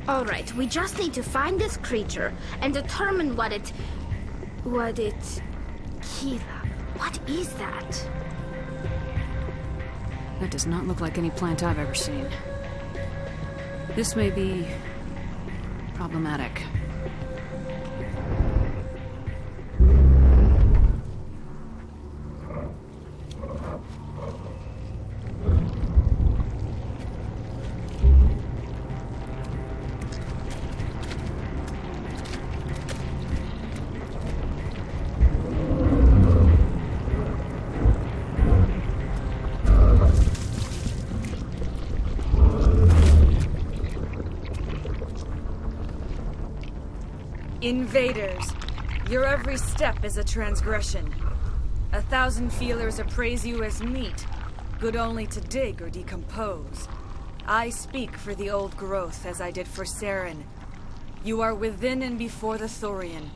Alright, we just need to find this creature and determine what it... Kila, what is that? That does not look like any plant I've ever seen. This may be... problematic. Invaders, your every step is a transgression. 1,000 feelers appraise you as meat, good only to dig or decompose. I speak for the old growth as I did for Saren. You are within and before the Thorian.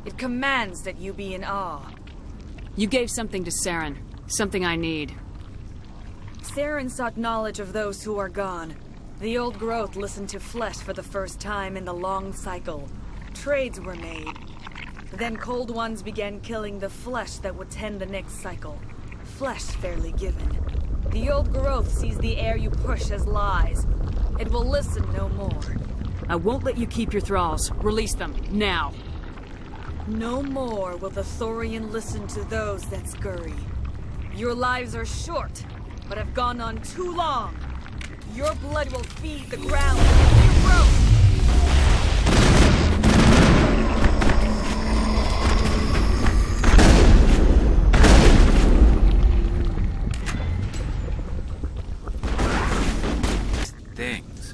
It commands that you be in awe. You gave something to Saren, something I need. Saren sought knowledge of those who are gone. The old growth listened to flesh for the first time in the long cycle. Trades were made. Then Cold Ones began killing the flesh that would tend the next cycle. Flesh fairly given. The old growth sees the air you push as lies. It will listen no more. I won't let you keep your thralls. Release them, now. No more will the Thorian listen to those that scurry. Your lives are short, but have gone on too long. Your blood will feed the ground with your growth. Things.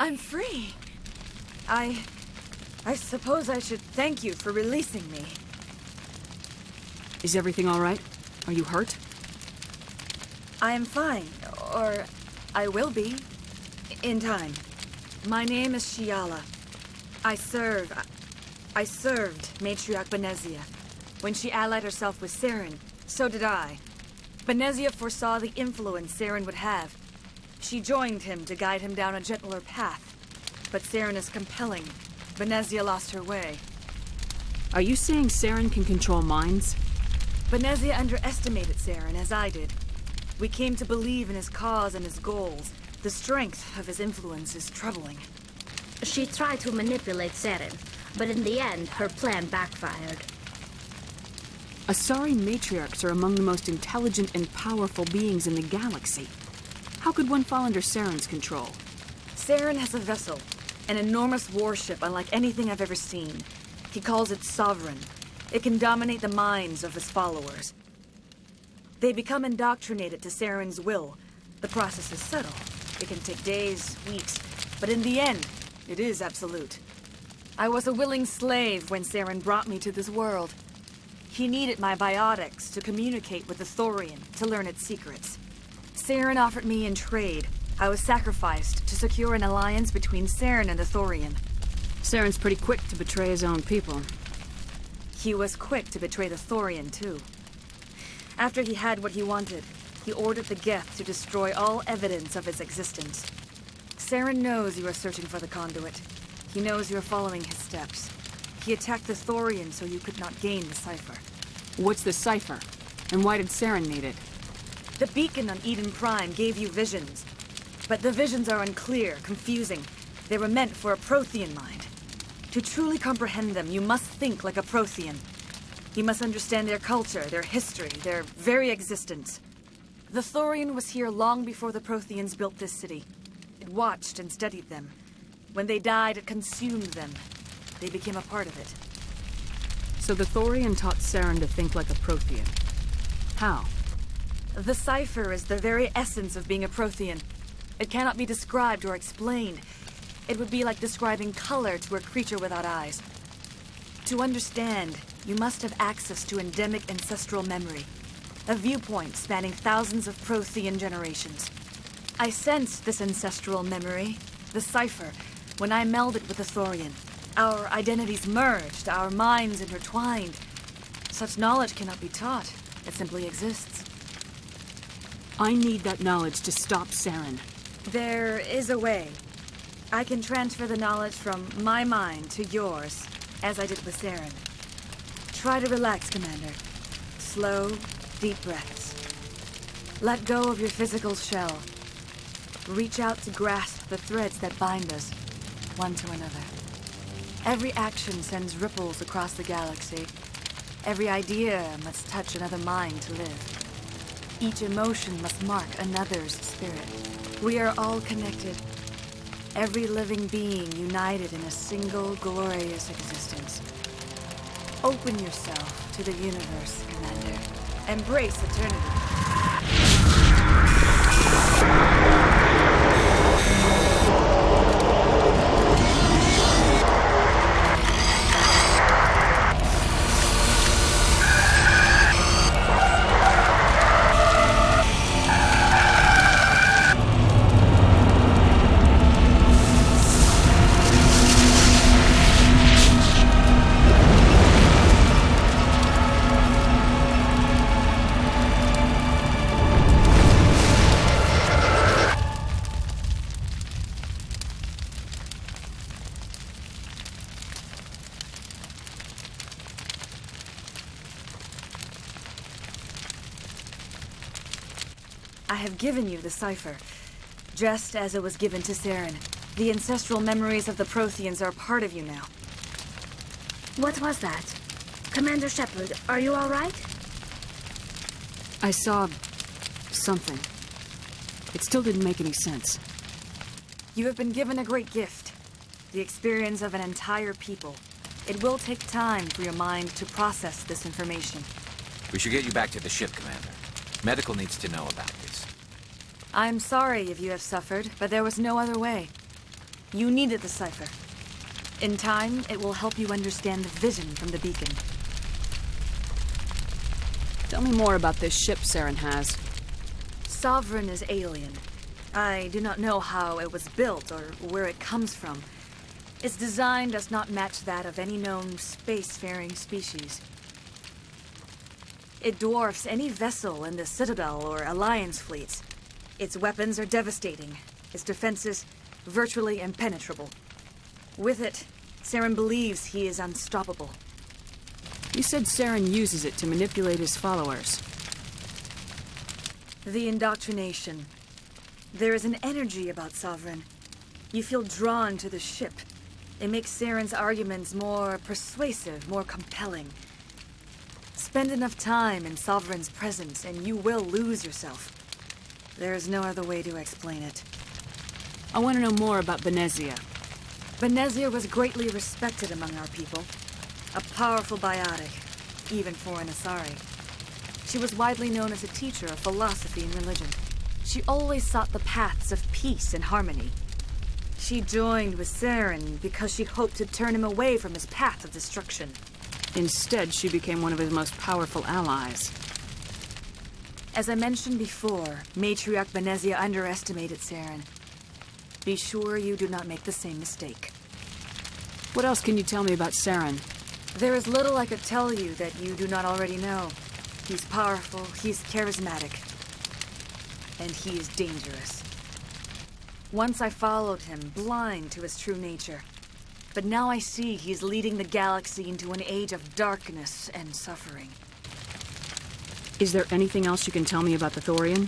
I'm free. I suppose I should thank you for releasing me. Is everything all right? Are you hurt? I am fine, or I will be, in time. My name is Shiala. I served Matriarch Benezia. When she allied herself with Saren, so did I. Benezia foresaw the influence Saren would have. She joined him to guide him down a gentler path. But Saren is compelling. Benezia lost her way. Are you saying Saren can control minds? Benezia underestimated Saren, as I did. We came to believe in his cause and his goals. The strength of his influence is troubling. She tried to manipulate Saren, but in the end, her plan backfired. Asari matriarchs are among the most intelligent and powerful beings in the galaxy. How could one fall under Saren's control? Saren has a vessel, an enormous warship unlike anything I've ever seen. He calls it Sovereign. It can dominate the minds of his followers. They become indoctrinated to Saren's will. The process is subtle. It can take days, weeks, but in the end, it is absolute. I was a willing slave when Saren brought me to this world. He needed my biotics to communicate with the Thorian, to learn its secrets. Saren offered me in trade. I was sacrificed to secure an alliance between Saren and the Thorian. Saren's pretty quick to betray his own people. He was quick to betray the Thorian, too. After he had what he wanted, He ordered the Geth to destroy all evidence of its existence. Saren knows you are searching for the conduit. He knows you are following his steps. He attacked the Thorian so you could not gain the cipher. What's the cipher? And why did Saren need it? The beacon on Eden Prime gave you visions. But the visions are unclear, confusing. They were meant for a Prothean mind. To truly comprehend them, you must think like a Prothean. You must understand their culture, their history, their very existence. The Thorian was here long before the Protheans built this city. It watched and studied them. When they died, it consumed them. They became a part of it. So the Thorian taught Saren to think like a Prothean. How? The cipher is the very essence of being a Prothean. It cannot be described or explained. It would be like describing color to a creature without eyes. To understand, you must have access to endemic ancestral memory, a viewpoint spanning thousands of Prothean generations. I sensed this ancestral memory, the cipher, when I melded with the Thorian. Our identities merged, our minds intertwined. Such knowledge cannot be taught. It simply exists. I need that knowledge to stop Saren. There is a way. I can transfer the knowledge from my mind to yours, as I did with Saren. Try to relax, Commander. Slow, deep breaths. Let go of your physical shell. Reach out to grasp the threads that bind us, one to another. Every action sends ripples across the galaxy. Every idea must touch another mind to live. Each emotion must mark another's spirit. We are all connected. Every living being united in a single glorious existence. Open yourself to the universe, Commander. Embrace eternity. I have given you the cipher, just as it was given to Saren. The ancestral memories of the Protheans are part of you now. What was that? Commander Shepard, are you all right? I saw... something. It still didn't make any sense. You have been given a great gift. The experience of an entire people. It will take time for your mind to process this information. We should get you back to the ship, Commander. Medical needs to know about this. I'm sorry if you have suffered, but there was no other way. You needed the cipher. In time, it will help you understand the vision from the beacon. Tell me more about this ship Saren has. Sovereign is alien. I do not know how it was built or where it comes from. Its design does not match that of any known spacefaring species. It dwarfs any vessel in the Citadel or Alliance fleets. Its weapons are devastating. Its defenses virtually impenetrable. With it, Saren believes he is unstoppable. You said Saren uses it to manipulate his followers. The indoctrination. There is an energy about Sovereign. You feel drawn to the ship. It makes Saren's arguments more persuasive, more compelling. Spend enough time in Sovereign's presence and you will lose yourself. There is no other way to explain it. I want to know more about Benezia. Benezia was greatly respected among our people. A powerful biotic, even for an Asari. She was widely known as a teacher of philosophy and religion. She always sought the paths of peace and harmony. She joined with Saren because she hoped to turn him away from his path of destruction. Instead, she became one of his most powerful allies. As I mentioned before, Matriarch Benezia underestimated Saren. Be sure you do not make the same mistake. What else can you tell me about Saren? There is little I could tell you that you do not already know. He's powerful, he's charismatic. and he is dangerous. Once I followed him, blind to his true nature. But now I see he's leading the galaxy into an age of darkness and suffering. Is there anything else you can tell me about the Thorian?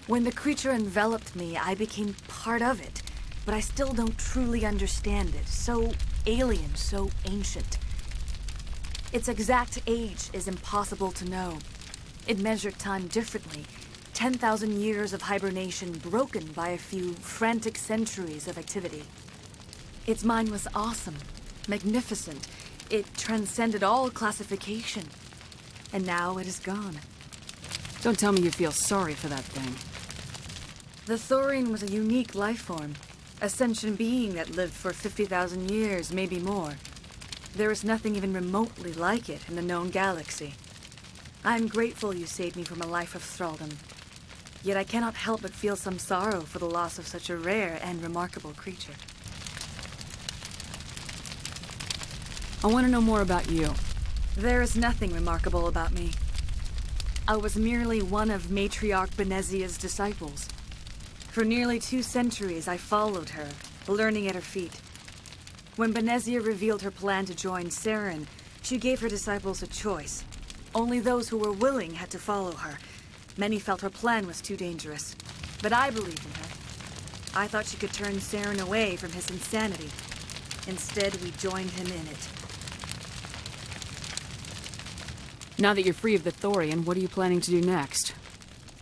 When the creature enveloped me, I became part of it. But I still don't truly understand it. So alien, so ancient. Its exact age is impossible to know. It measured time differently. 10,000 years of hibernation broken by a few frantic centuries of activity. Its mind was awesome, magnificent. It transcended all classification. And now it is gone. Don't tell me you feel sorry for that thing. The Thorian was a unique life form. A sentient being that lived for 50,000 years, maybe more. There is nothing even remotely like it in the known galaxy. I am grateful you saved me from a life of thraldom. Yet I cannot help but feel some sorrow for the loss of such a rare and remarkable creature. I want to know more about you. There is nothing remarkable about me. I was merely one of Matriarch Benezia's disciples. For nearly 2 centuries, I followed her, learning at her feet. When Benezia revealed her plan to join Saren, she gave her disciples a choice. Only those who were willing had to follow her. Many felt her plan was too dangerous, but I believed in her. I thought she could turn Saren away from his insanity. Instead, we joined him in it. Now that you're free of the Thorian, what are you planning to do next?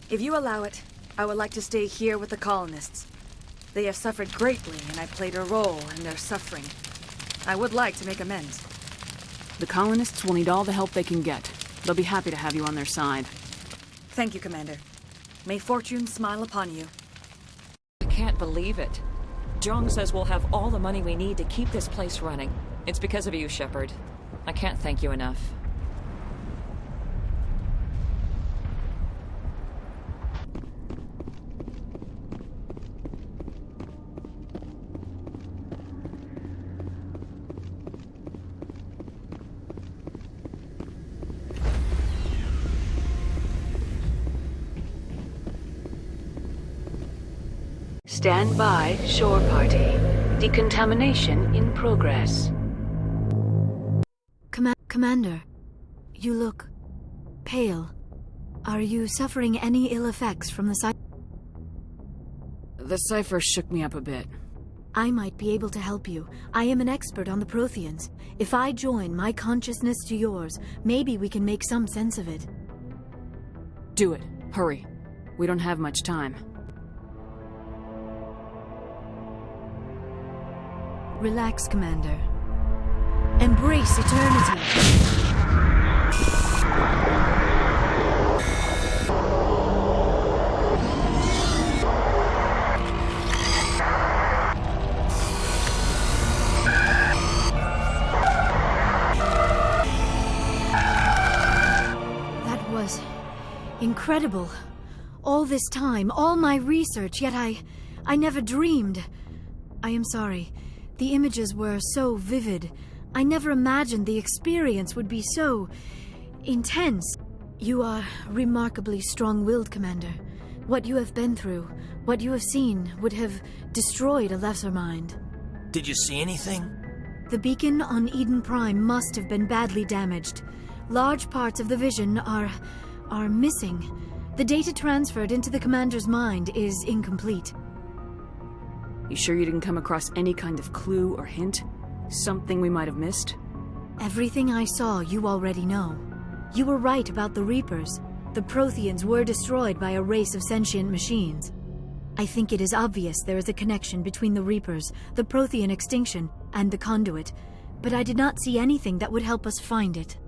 If you allow it, I would like to stay here with the colonists. They have suffered greatly, and I played a role in their suffering. I would like to make amends. The colonists will need all the help they can get. They'll be happy to have you on their side. Thank you, Commander. May fortune smile upon you. I can't believe it. Jong says we'll have all the money we need to keep this place running. It's because of you, Shepard. I can't thank you enough. Stand by, shore party. Decontamination in progress. Commander, you look pale. Are you suffering any ill effects from the The cipher shook me up a bit. I might be able to help you. I am an expert on the Protheans. If I join my consciousness to yours, maybe we can make some sense of it. Do it. Hurry. We don't have much time. Relax, Commander. Embrace eternity. That was incredible. All this time, all my research, yet I never dreamed. I am sorry. The images were so vivid. I never imagined the experience would be so intense. You are remarkably strong-willed, Commander. What you have been through, what you have seen, would have destroyed a lesser mind. Did you see anything? The beacon on Eden Prime must have been badly damaged. Large parts of the vision are missing. The data transferred into the Commander's mind is incomplete. You sure you didn't come across any kind of clue or hint? Something we might have missed? Everything I saw, you already know. You were right about the Reapers. The Protheans were destroyed by a race of sentient machines. I think it is obvious there is a connection between the Reapers, the Prothean extinction, and the Conduit, but I did not see anything that would help us find it.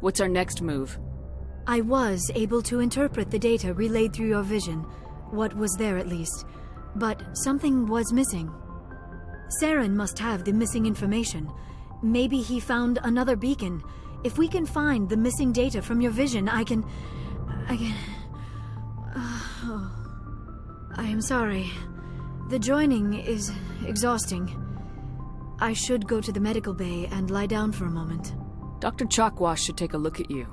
What's our next move? I was able to interpret the data relayed through your vision, what was there at least. But something was missing. Saren must have the missing information. Maybe he found another beacon. If we can find the missing data from your vision, I can... I am sorry. The joining is exhausting. I should go to the medical bay and lie down for a moment. Dr. Chalkwash should take a look at you.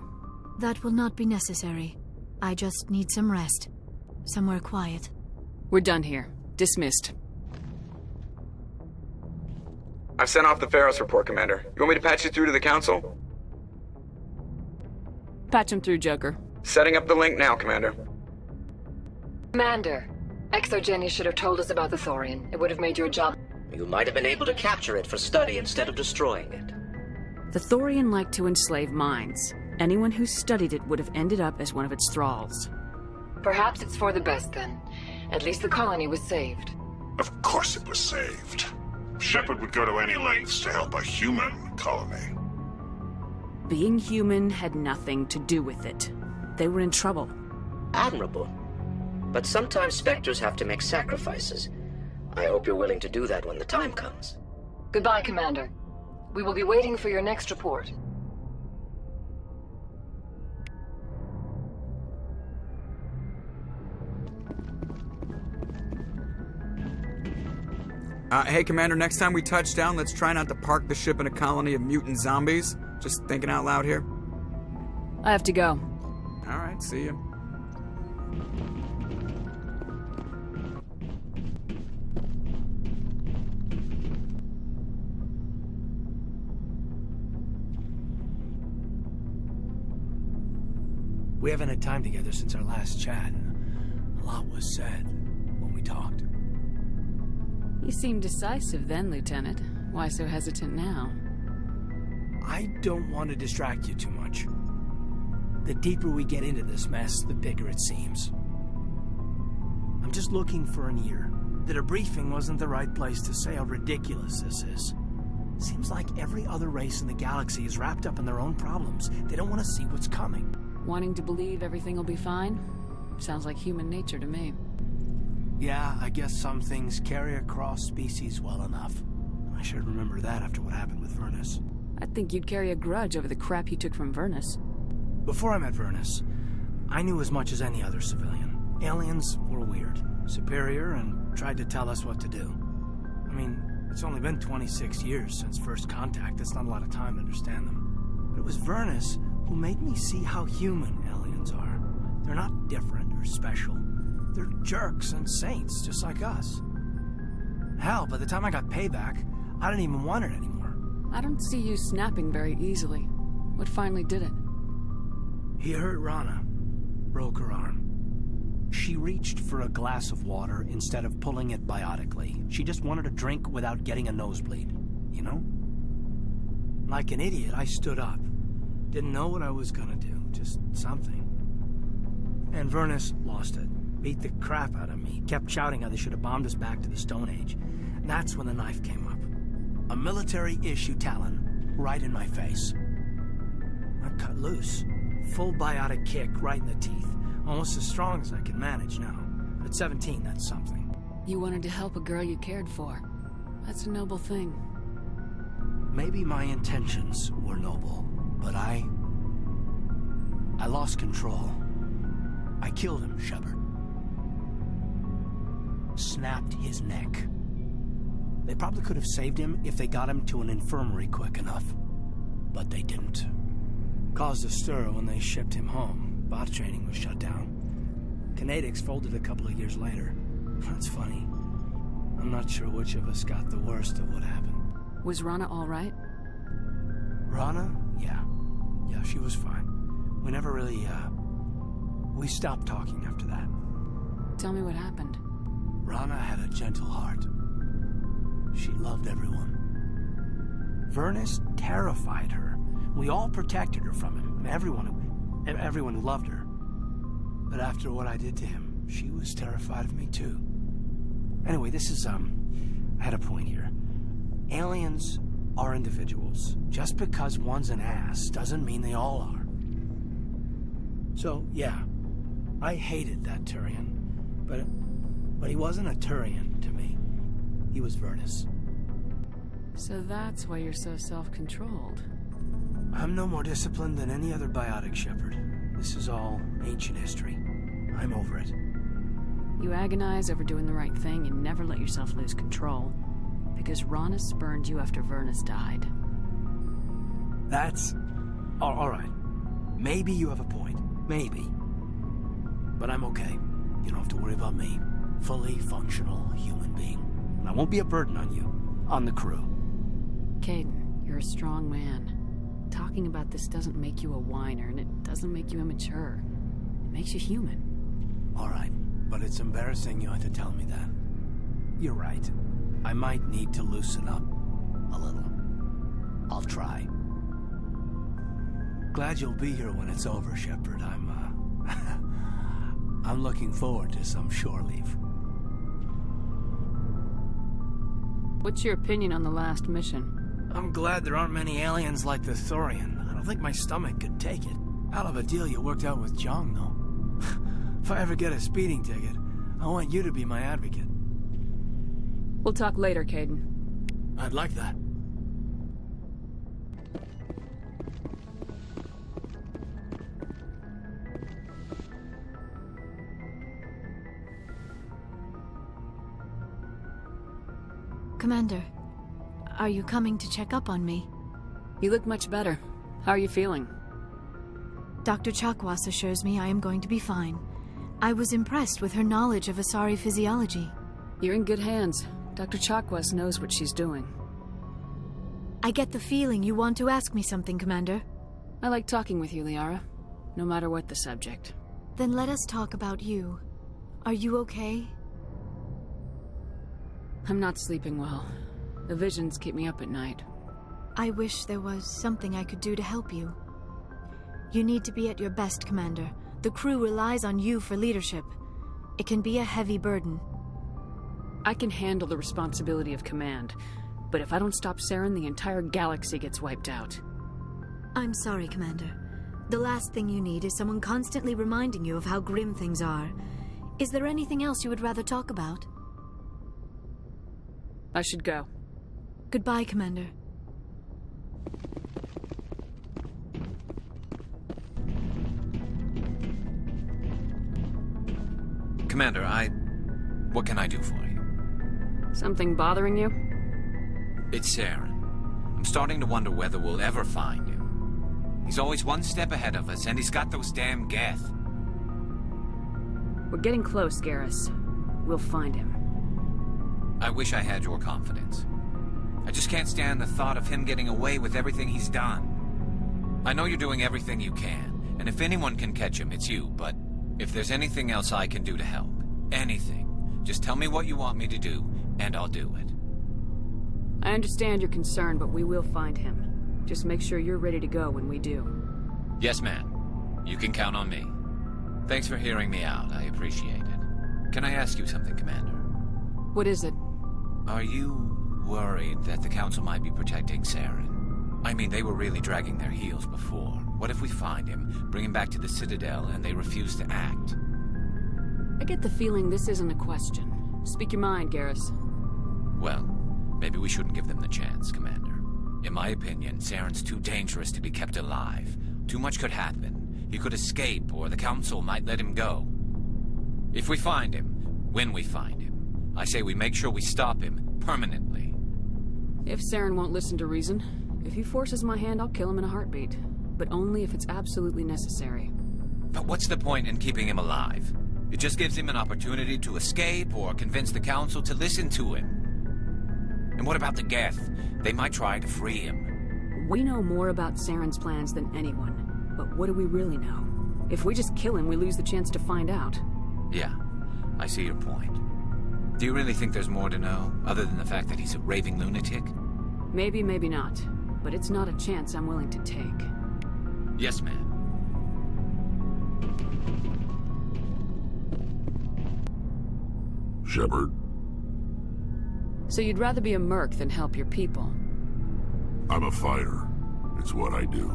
That will not be necessary. I just need some rest. Somewhere quiet. We're done here. Dismissed. I've sent off the Pharos report, Commander. You want me to patch you through to the Council? Patch him through, Joker. Setting up the link now, Commander. Commander, Exogenia should have told us about the Thorian. It would have made your job... You might have been able to capture it for study instead of destroying it. The Thorian liked to enslave minds. Anyone who studied it would have ended up as one of its thralls. Perhaps it's for the best, then. At least the colony was saved. Of course it was saved. Shepard would go to any lengths to help a human colony. Being human had nothing to do with it. They were in trouble. Admirable. But sometimes Spectres have to make sacrifices. I hope you're willing to do that when the time comes. Goodbye, Commander. We will be waiting for your next report. Hey, Commander, next time we touch down, let's try not to park the ship in a colony of mutant zombies. Just thinking out loud here. I have to go. Alright, see ya. We haven't had time together since our last chat. A lot was said when we talked. You seemed decisive then, Lieutenant. Why so hesitant now? I don't want to distract you too much. The deeper we get into this mess, the bigger it seems. I'm just looking for an ear. The debriefing wasn't the right place to say how ridiculous this is. Seems like every other race in the galaxy is wrapped up in their own problems. They don't want to see what's coming. Wanting to believe everything will be fine? Sounds like human nature to me. Yeah, I guess some things carry across species well enough. I should remember that after what happened with Vernus. I think you'd carry a grudge over the crap you took from Vernus. Before I met Vernus, I knew as much as any other civilian. Aliens were weird, superior, and tried to tell us what to do. I mean, it's only been 26 years since first contact. That's not a lot of time to understand them. But it was Vernus who made me see how human aliens are. They're not different or special. They're jerks and saints, just like us. Hell, by the time I got payback, I didn't even want it anymore. I don't see you snapping very easily. What finally did it? He hurt Rana. Broke her arm. She reached for a glass of water instead of pulling it biotically. She just wanted a drink without getting a nosebleed, you know? Like an idiot, I stood up. Didn't know what I was gonna do, just something. And Vernus lost it. Beat the crap out of me. Kept shouting how they should have bombed us back to the Stone Age. And that's when the knife came up. A military-issue talon right in my face. I cut loose. Full biotic kick right in the teeth. Almost as strong as I can manage now. At 17, that's something. You wanted to help a girl you cared for. That's a noble thing. Maybe my intentions were noble, but I lost control. I killed him, Shepard. Snapped his neck. They probably could have saved him if they got him to an infirmary quick enough. But they didn't. Caused a stir when they shipped him home. Bot training was shut down. Kinetics folded a couple of years later. That's funny. I'm not sure which of us got the worst of what happened. Was Rana all right? Rana? Yeah. Yeah, she was fine. We never really, we stopped talking after that. Tell me what happened. Rana had a gentle heart. She loved everyone. Vernus terrified her. We all protected her from him, and everyone who loved her. But after what I did to him, she was terrified of me too. Anyway, this is, I had a point here. Aliens are individuals. Just because one's an ass doesn't mean they all are. So, yeah, I hated that Turian, but he wasn't a Turian to me. He was Vernus. So that's why you're so self-controlled. I'm no more disciplined than any other biotic, Shepard. This is all ancient history. I'm over it. You agonize over doing the right thing and never let yourself lose control. Because Rana spurned you after Vernus died. That's... all right. Maybe you have a point. Maybe. But I'm okay. You don't have to worry about me. Fully functional human being. And I won't be a burden on you. On the crew. Caden, you're a strong man. Talking about this doesn't make you a whiner, and it doesn't make you immature. It makes you human. Alright, but it's embarrassing you had to tell me that. You're right. I might need to loosen up a little. I'll try. Glad you'll be here when it's over, Shepard. I'm looking forward to some shore leave. What's your opinion on the last mission? I'm glad there aren't many aliens like the Thorian. I don't think my stomach could take it. Hell of a deal you worked out with Jong, though. If I ever get a speeding ticket, I want you to be my advocate. We'll talk later, Caden. I'd like that. Commander, are you coming to check up on me? You look much better. How are you feeling? Dr. Chakwas assures me I am going to be fine. I was impressed with her knowledge of Asari physiology. You're in good hands. Dr. Chakwas knows what she's doing. I get the feeling you want to ask me something, Commander. I like talking with you, Liara. No matter what the subject. Then let us talk about you. Are you okay? I'm not sleeping well. The visions keep me up at night. I wish there was something I could do to help you. You need to be at your best, Commander. The crew relies on you for leadership. It can be a heavy burden. I can handle the responsibility of command, but if I don't stop Saren, the entire galaxy gets wiped out. I'm sorry, Commander. The last thing you need is someone constantly reminding you of how grim things are. Is there anything else you would rather talk about? I should go. Goodbye, Commander. Commander, what can I do for you? Something bothering you? It's Saren. I'm starting to wonder whether we'll ever find him. He's always one step ahead of us, and he's got those damn Geth. We're getting close, Garrus. We'll find him. I wish I had your confidence. I just can't stand the thought of him getting away with everything he's done. I know you're doing everything you can, and if anyone can catch him, it's you, but if there's anything else I can do to help, anything, just tell me what you want me to do, and I'll do it. I understand your concern, but we will find him. Just make sure you're ready to go when we do. Yes, ma'am. You can count on me. Thanks for hearing me out. I appreciate it. Can I ask you something, Commander? What is it? Are you worried that the Council might be protecting Saren? I mean, they were really dragging their heels before. What if we find him, bring him back to the Citadel, and they refuse to act? I get the feeling this isn't a question. Speak your mind, Garrus. Well, maybe we shouldn't give them the chance, Commander. In my opinion, Saren's too dangerous to be kept alive. Too much could happen. He could escape, or the Council might let him go. If we find him, when we find him, I say we make sure we stop him permanently. If Saren won't listen to reason, if he forces my hand, I'll kill him in a heartbeat. But only if it's absolutely necessary. But what's the point in keeping him alive? It just gives him an opportunity to escape or convince the Council to listen to him. And what about the Geth? They might try to free him. We know more about Saren's plans than anyone. But what do we really know? If we just kill him, we lose the chance to find out. Yeah, I see your point. Do you really think there's more to know, other than the fact that he's a raving lunatic? Maybe, maybe not. But it's not a chance I'm willing to take. Yes, ma'am. Shepard? So you'd rather be a merc than help your people? I'm a fighter. It's what I do.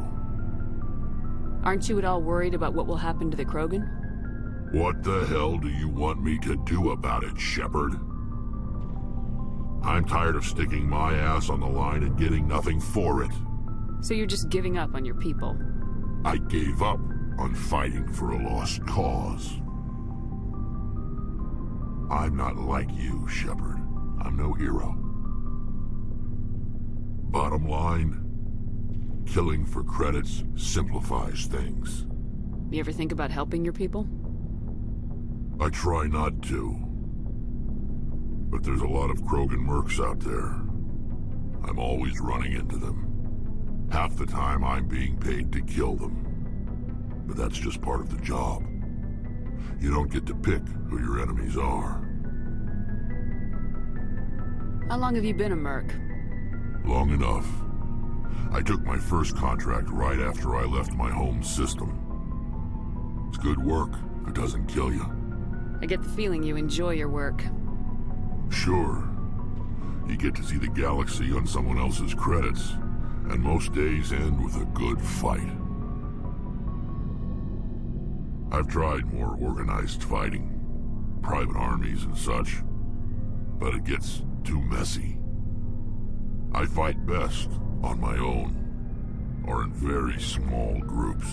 Aren't you at all worried about what will happen to the Krogan? What the hell do you want me to do about it, Shepard? I'm tired of sticking my ass on the line and getting nothing for it. So you're just giving up on your people? I gave up on fighting for a lost cause. I'm not like you, Shepard. I'm no hero. Bottom line, killing for credits simplifies things. You ever think about helping your people? I try not to. But there's a lot of Krogan mercs out there. I'm always running into them. Half the time I'm being paid to kill them. But that's just part of the job. You don't get to pick who your enemies are. How long have you been a merc? Long enough. I took my first contract right after I left my home system. It's good work if it doesn't kill you. I get the feeling you enjoy your work. Sure. You get to see the galaxy on someone else's credits, and most days end with a good fight. I've tried more organized fighting, private armies and such, but it gets too messy. I fight best on my own, or in very small groups.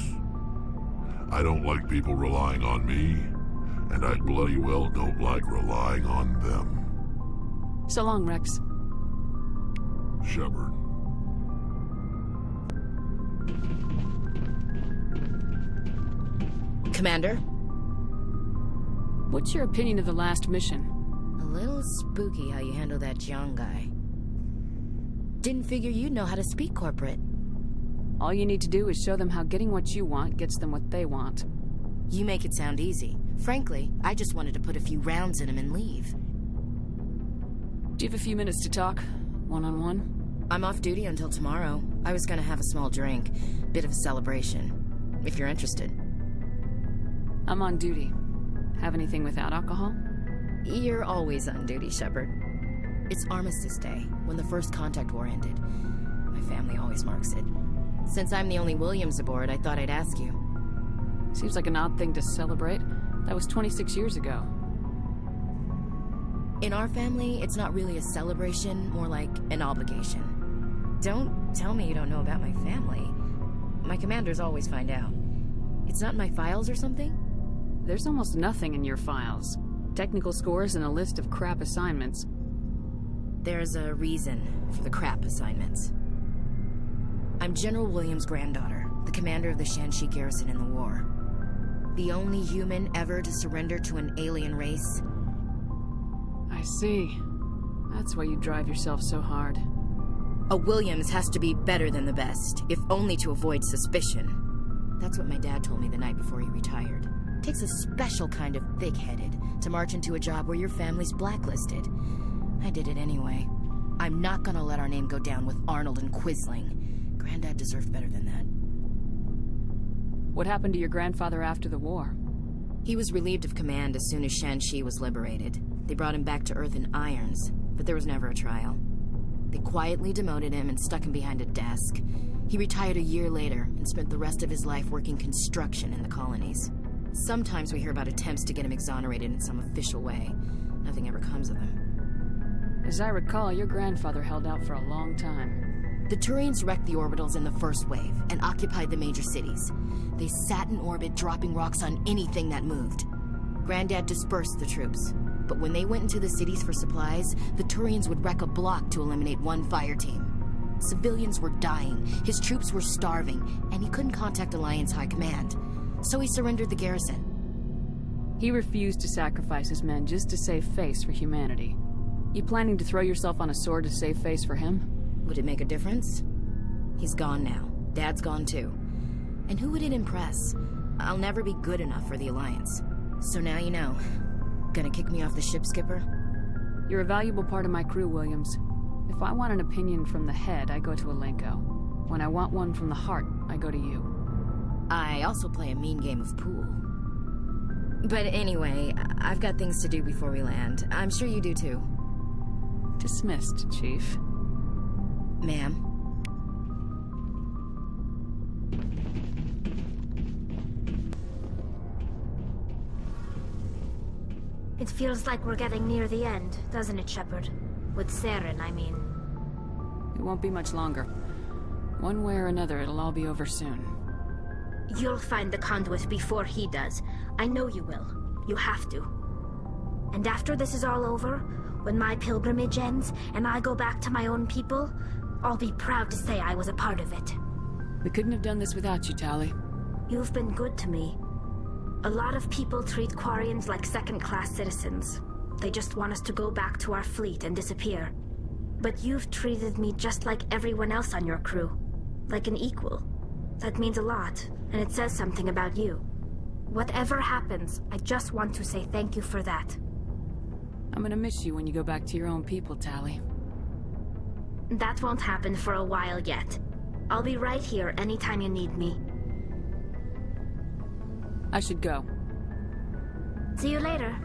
I don't like people relying on me, and I bloody well don't like relying on them. So long, Rex. Shepard. Commander? What's your opinion of the last mission? A little spooky how you handle that young guy. Didn't figure you'd know how to speak corporate. All you need to do is show them how getting what you want gets them what they want. You make it sound easy. Frankly, I just wanted to put a few rounds in him and leave. Do you have a few minutes to talk? One-on-one? I'm off duty until tomorrow. I was gonna have a small drink. Bit of a celebration. If you're interested. I'm on duty. Have anything without alcohol? You're always on duty, Shepard. It's Armistice Day, when the first contact war ended. My family always marks it. Since I'm the only Williams aboard, I thought I'd ask you. Seems like an odd thing to celebrate. That was 26 years ago. In our family, it's not really a celebration, more like an obligation. Don't tell me you don't know about my family. My commanders always find out. It's not in my files or something? There's almost nothing in your files. Technical scores and a list of crap assignments. There's a reason for the crap assignments. I'm General Williams' granddaughter, the commander of the Shanxi garrison in the war. The only human ever to surrender to an alien race. I see. That's why you drive yourself so hard. A Williams has to be better than the best, if only to avoid suspicion. That's what my dad told me the night before he retired. Takes a special kind of thick-headed to march into a job where your family's blacklisted. I did it anyway. I'm not gonna let our name go down with Arnold and Quisling. Granddad deserved better than that. What happened to your grandfather after the war? He was relieved of command as soon as Shanxi was liberated. They brought him back to Earth in irons, but there was never a trial. They quietly demoted him and stuck him behind a desk. He retired a year later and spent the rest of his life working construction in the colonies. Sometimes we hear about attempts to get him exonerated in some official way. Nothing ever comes of them. As I recall, your grandfather held out for a long time. The Turians wrecked the orbitals in the first wave and occupied the major cities. They sat in orbit, dropping rocks on anything that moved. Granddad dispersed the troops, but when they went into the cities for supplies, the Turians would wreck a block to eliminate one fire team. Civilians were dying, his troops were starving, and he couldn't contact Alliance High Command. So he surrendered the garrison. He refused to sacrifice his men just to save face for humanity. You planning to throw yourself on a sword to save face for him? Would it make a difference? He's gone now. Dad's gone too. And who would it impress? I'll never be good enough for the Alliance. So now you know. Gonna kick me off the ship, Skipper? You're a valuable part of my crew, Williams. If I want an opinion from the head, I go to Elenko. When I want one from the heart, I go to you. I also play a mean game of pool. But anyway, I've got things to do before we land. I'm sure you do too. Dismissed, Chief. Ma'am. It feels like we're getting near the end, doesn't it, Shepard? With Saren, I mean. It won't be much longer. One way or another, it'll all be over soon. You'll find the conduit before he does. I know you will. You have to. And after this is all over, when my pilgrimage ends and I go back to my own people, I'll be proud to say I was a part of it. We couldn't have done this without you, Tali. You've been good to me. A lot of people treat Quarians like second-class citizens. They just want us to go back to our fleet and disappear. But you've treated me just like everyone else on your crew. Like an equal. That means a lot, and it says something about you. Whatever happens, I just want to say thank you for that. I'm gonna miss you when you go back to your own people, Tali. That won't happen for a while yet. I'll be right here anytime you need me. I should go. See you later.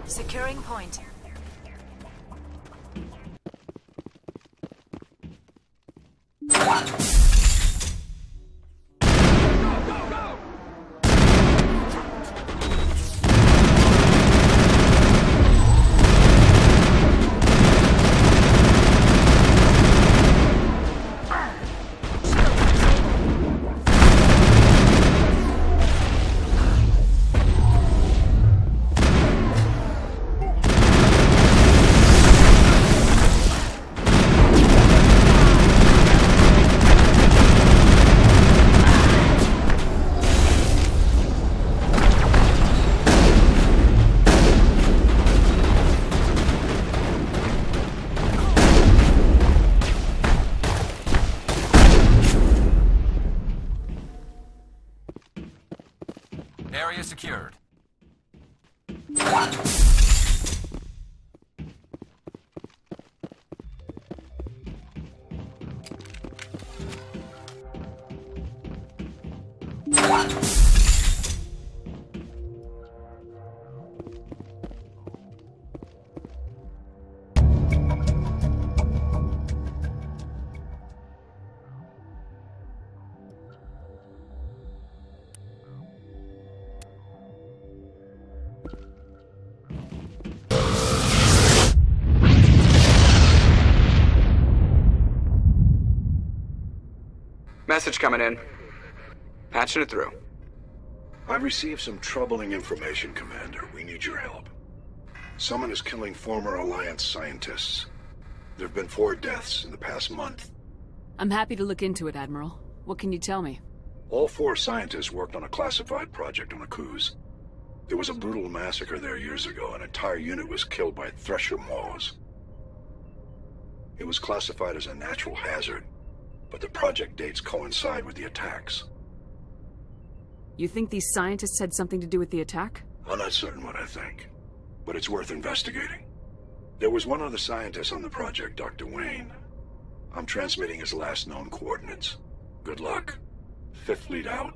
Securing point. Area secured. Message coming in. Patching it through. I've received some troubling information, Commander. We need your help. Someone is killing former Alliance scientists. There have been 4 deaths in the past month. I'm happy to look into it, Admiral. What can you tell me? All 4 scientists worked on a classified project on Akuz. There was a brutal massacre there years ago. An entire unit was killed by Thresher Maws. It was classified as a natural hazard, but the project dates coincide with the attacks. You think these scientists had something to do with the attack? I'm not certain what I think, but it's worth investigating. There was one other scientist on the project, Dr. Wayne. I'm transmitting his last known coordinates. Good luck. 5th Fleet out.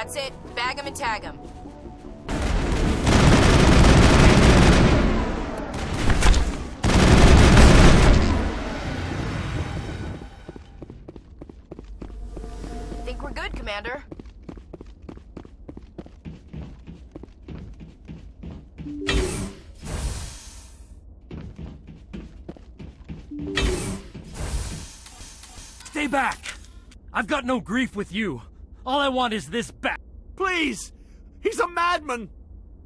That's it. Bag him and tag him. Think we're good, Commander. Stay back! I've got no grief with you. All I want is this back. Please! He's a madman!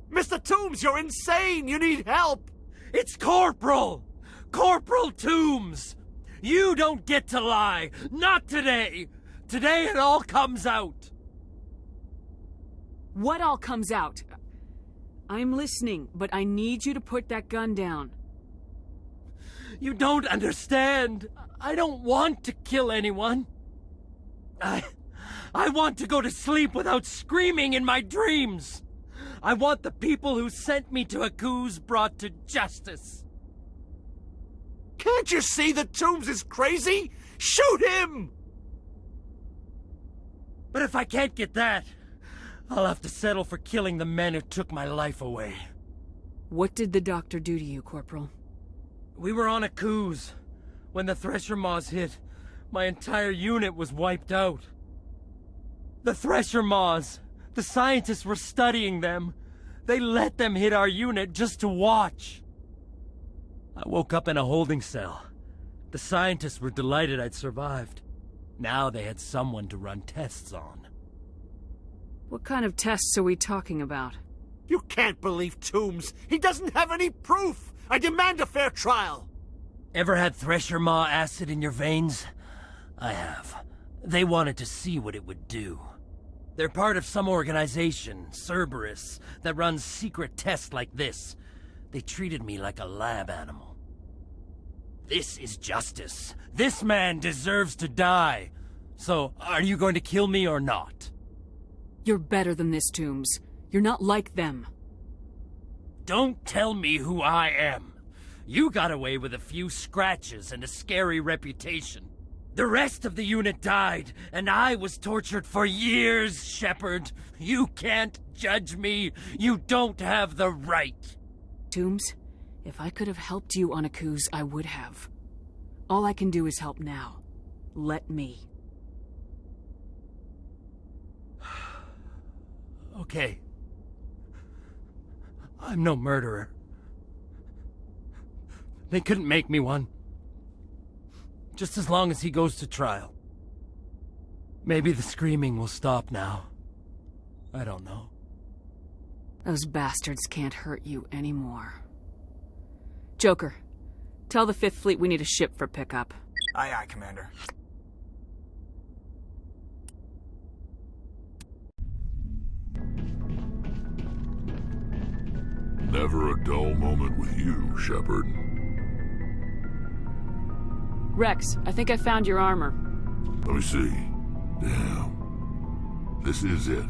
Mr. Toombs, you're insane! You need help! It's Corporal! Corporal Toombs! You don't get to lie! Not today! Today it all comes out! What all comes out? I'm listening, but I need you to put that gun down. You don't understand. I don't want to kill anyone. I want to go to sleep without screaming in my dreams. I want the people who sent me to Akuz brought to justice. Can't you see that Toombs is crazy? Shoot him! But if I can't get that, I'll have to settle for killing the men who took my life away. What did the doctor do to you, Corporal? We were on Akuz. When the Thresher Maws hit, my entire unit was wiped out. The Thresher Maws, the scientists were studying them. They let them hit our unit just to watch. I woke up in a holding cell. The scientists were delighted I'd survived. Now they had someone to run tests on. What kind of tests are we talking about? You can't believe Toombs. He doesn't have any proof. I demand a fair trial. Ever had Thresher Maw acid in your veins? I have. They wanted to see what it would do. They're part of some organization, Cerberus, that runs secret tests like this. They treated me like a lab animal. This is justice. This man deserves to die. So, are you going to kill me or not? You're better than this, Toombs. You're not like them. Don't tell me who I am. You got away with a few scratches and a scary reputation. The rest of the unit died, and I was tortured for years, Shepard. You can't judge me. You don't have the right. Toombs, if I could have helped you on Akuz, I would have. All I can do is help now. Let me. Okay. I'm no murderer. They couldn't make me one. Just as long as he goes to trial. Maybe the screaming will stop now. I don't know. Those bastards can't hurt you anymore. Joker, tell the 5th Fleet we need a ship for pickup. Aye, aye, Commander. Never a dull moment with you, Shepard. Rex, I think I found your armor. Let me see. Damn. This is it.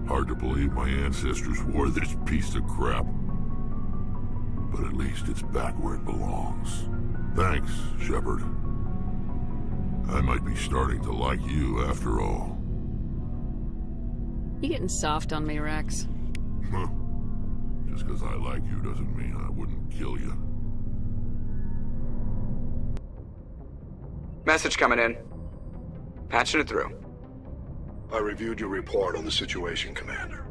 Hard to believe my ancestors wore this piece of crap. But at least it's back where it belongs. Thanks, Shepard. I might be starting to like you after all. You getting soft on me, Rex? Huh. Just because I like you doesn't mean I wouldn't kill you. Message coming in. Patching it through. I reviewed your report on the situation, Commander.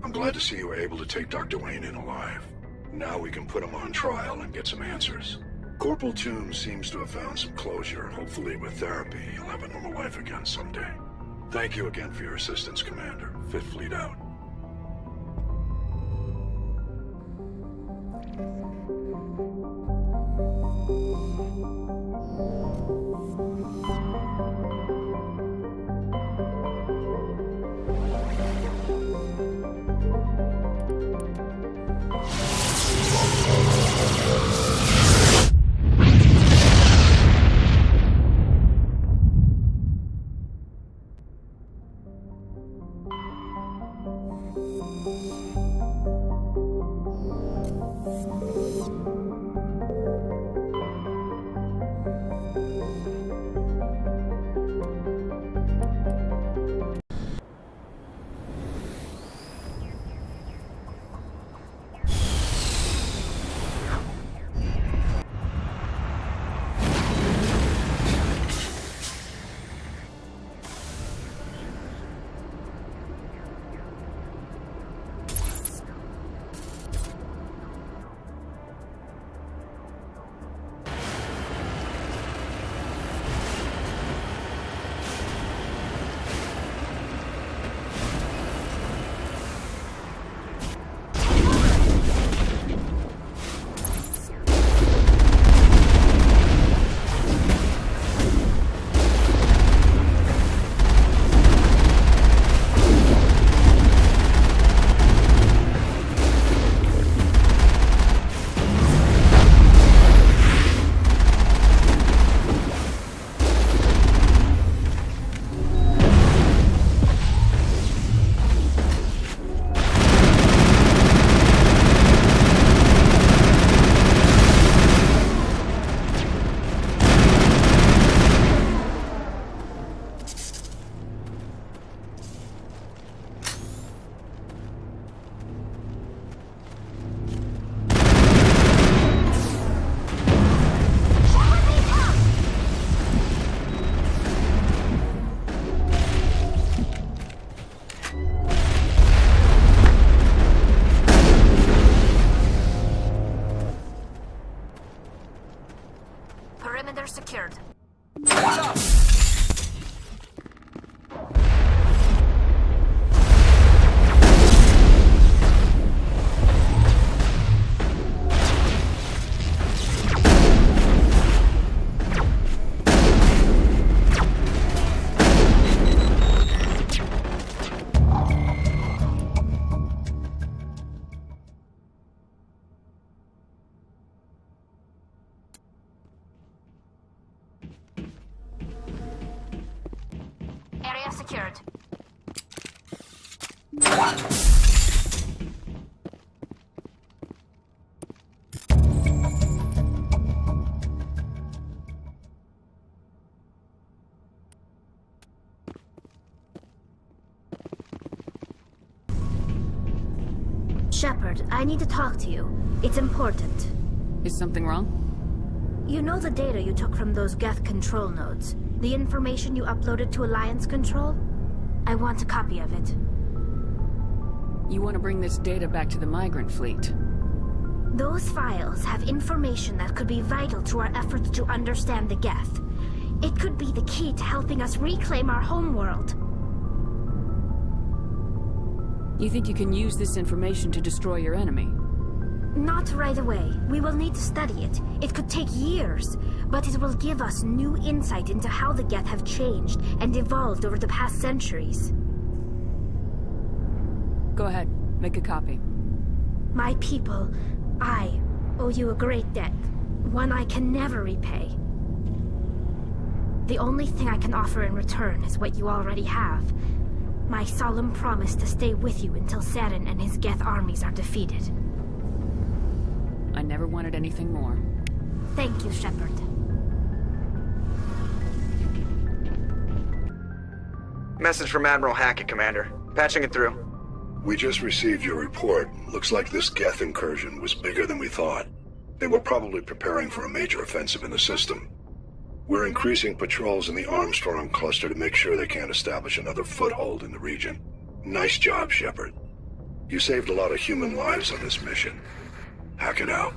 I'm glad to see you were able to take Dr. Wayne in alive. Now we can put him on trial and get some answers. Corporal Toombs seems to have found some closure, and hopefully with therapy, he'll have a normal life again someday. Thank you again for your assistance, Commander. 5th Fleet out. secured. Area secured. Shepard, I need to talk to you. It's important. Is something wrong? You know the data you took from those Geth control nodes? The information you uploaded to Alliance Control? I want a copy of it. You want to bring this data back to the migrant fleet? Those files have information that could be vital to our efforts to understand the Geth. It could be the key to helping us reclaim our homeworld. You think you can use this information to destroy your enemy? Not right away. We will need to study it. It could take years, but it will give us new insight into how the Geth have changed and evolved over the past centuries. Go ahead, make a copy. My people, I owe you a great debt, one I can never repay. The only thing I can offer in return is what you already have. My solemn promise to stay with you until Saren and his Geth armies are defeated. I never wanted anything more. Thank you, Shepard. Message from Admiral Hackett, Commander. Patching it through. We just received your report. Looks like this Geth incursion was bigger than we thought. They were probably preparing for a major offensive in the system. We're increasing patrols in the Armstrong cluster to make sure they can't establish another foothold in the region. Nice job, Shepard. You saved a lot of human lives on this mission. Hack it out.